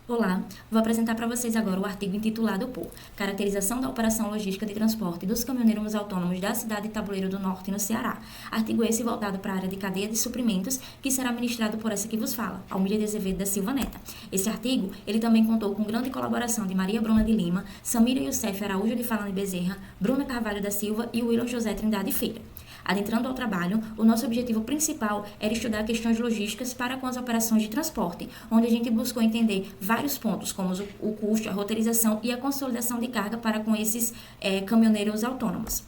Olá, vou apresentar para vocês agora o artigo intitulado por Caracterização da Operação Logística de Transporte dos Caminhoneiros Autônomos da cidade de Tabuleiro do Norte, no Ceará. Artigo esse voltado para a área de cadeia de suprimentos, que será ministrado por essa que vos fala, Almídia de Azevedo da Silva Neta. Esse artigo, ele também contou com grande colaboração de Maria Bruna de Lima, Samira Youssef Araújo de Falane Bezerra, Bruna Carvalho da Silva e William José Trindade Filho. Adentrando ao trabalho, o nosso objetivo principal era estudar questões logísticas para com as operações de transporte, onde a gente buscou entender vários pontos, como o custo, a roteirização e a consolidação de carga para com esses caminhoneiros autônomos.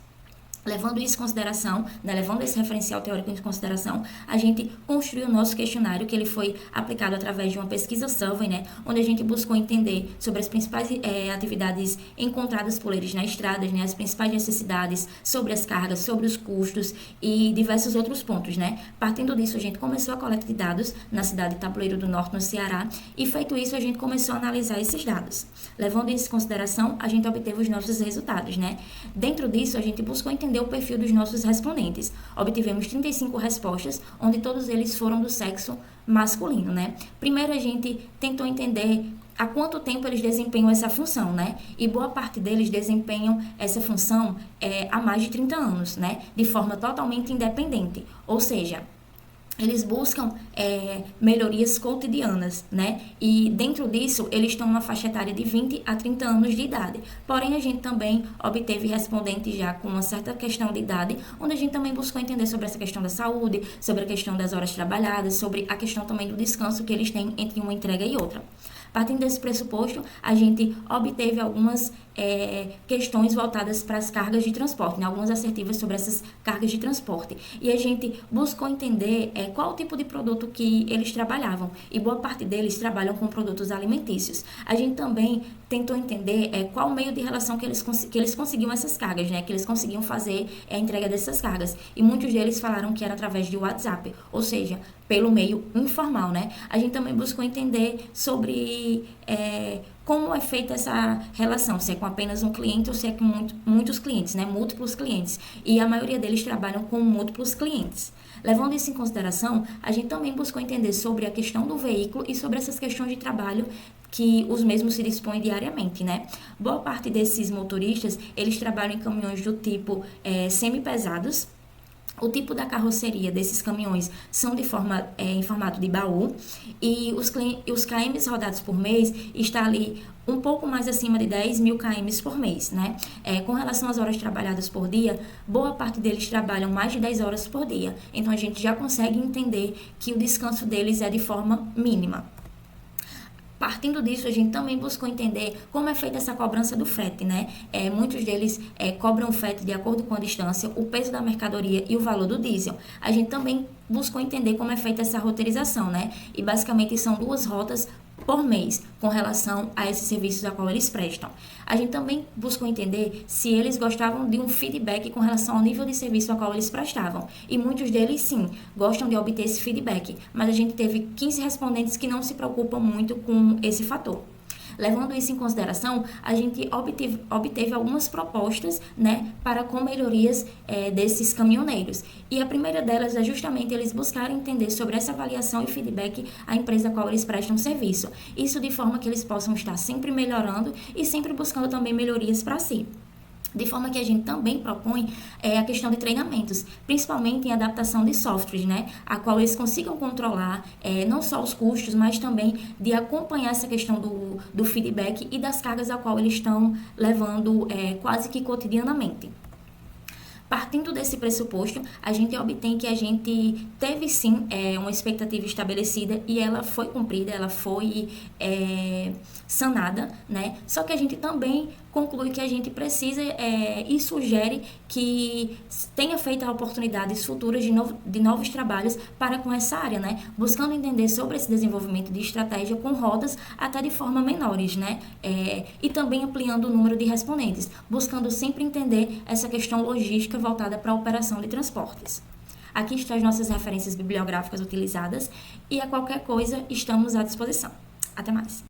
Levando isso em consideração, levando esse referencial teórico em consideração, a gente construiu o nosso questionário, que ele foi aplicado através de uma pesquisa survey, onde a gente buscou entender sobre as principais atividades encontradas por eles na estrada, as principais necessidades, sobre as cargas, sobre os custos e diversos outros pontos, Partindo disso, a gente começou a coleta de dados na cidade de Tabuleiro do Norte, no Ceará, e feito isso, a gente começou a analisar esses dados. Levando isso em consideração, a gente obteve os nossos resultados, Dentro disso, a gente buscou entender o perfil dos nossos respondentes. Obtivemos 35 respostas, onde todos eles foram do sexo masculino, Primeiro, a gente tentou entender há quanto tempo eles desempenham essa função, E boa parte deles desempenham essa função há mais de 30 anos, De forma totalmente independente. Ou seja, eles buscam melhorias cotidianas, E dentro disso, eles estão numa faixa etária de 20 a 30 anos de idade. Porém, a gente também obteve respondentes já com uma certa questão de idade, onde a gente também buscou entender sobre essa questão da saúde, sobre a questão das horas trabalhadas, sobre a questão também do descanso que eles têm entre uma entrega e outra. Partindo desse pressuposto, a gente obteve algumas questões voltadas para as cargas de transporte, algumas assertivas sobre essas cargas de transporte. E a gente buscou entender qual o tipo de produto que eles trabalhavam. E boa parte deles trabalham com produtos alimentícios. A gente também tentou entender qual o meio de relação que eles conseguiam essas cargas, que eles conseguiam fazer a entrega dessas cargas. E muitos deles falaram que era através de WhatsApp, ou seja, pelo meio informal, A gente também buscou entender sobre como é feita essa relação, se é com apenas um cliente ou se é com muitos clientes, múltiplos clientes. E a maioria deles trabalham com múltiplos clientes. Levando isso em consideração, a gente também buscou entender sobre a questão do veículo e sobre essas questões de trabalho que os mesmos se dispõem diariamente, Boa parte desses motoristas, eles trabalham em caminhões do tipo semi-pesados. O tipo da carroceria desses caminhões são em formato de baú e os KMs rodados por mês está ali um pouco mais acima de 10 mil KMs por mês, Com relação às horas trabalhadas por dia, boa parte deles trabalham mais de 10 horas por dia. Então, a gente já consegue entender que o descanso deles é de forma mínima. Partindo disso, a gente também buscou entender como é feita essa cobrança do frete, Muitos deles cobram o frete de acordo com a distância, o peso da mercadoria e o valor do diesel. A gente também buscou entender como é feita essa roteirização, E basicamente são 2 rotas por mês com relação a esses serviços a qual eles prestam. A gente também buscou entender se eles gostavam de um feedback com relação ao nível de serviço a qual eles prestavam. E muitos deles, sim, gostam de obter esse feedback, mas a gente teve 15 respondentes que não se preocupam muito com esse fator. Levando isso em consideração, a gente obteve algumas propostas, para com melhorias desses caminhoneiros. E a primeira delas é justamente eles buscarem entender sobre essa avaliação e feedback à empresa a qual eles prestam serviço. Isso de forma que eles possam estar sempre melhorando e sempre buscando também melhorias para si. De forma que a gente também propõe a questão de treinamentos, principalmente em adaptação de softwares, A qual eles consigam controlar não só os custos, mas também de acompanhar essa questão do feedback e das cargas a qual eles estão levando quase que cotidianamente. Partindo desse pressuposto, a gente obtém que a gente teve sim uma expectativa estabelecida e ela foi cumprida, ela foi sanada, Só que a gente também conclui que a gente precisa e sugere que tenha feito oportunidades futuras de novos trabalhos para com essa área, Buscando entender sobre esse desenvolvimento de estratégia com rodas até de forma menores, E também ampliando o número de respondentes, buscando sempre entender essa questão logística voltada para a operação de transportes. Aqui estão as nossas referências bibliográficas utilizadas e a qualquer coisa estamos à disposição. Até mais!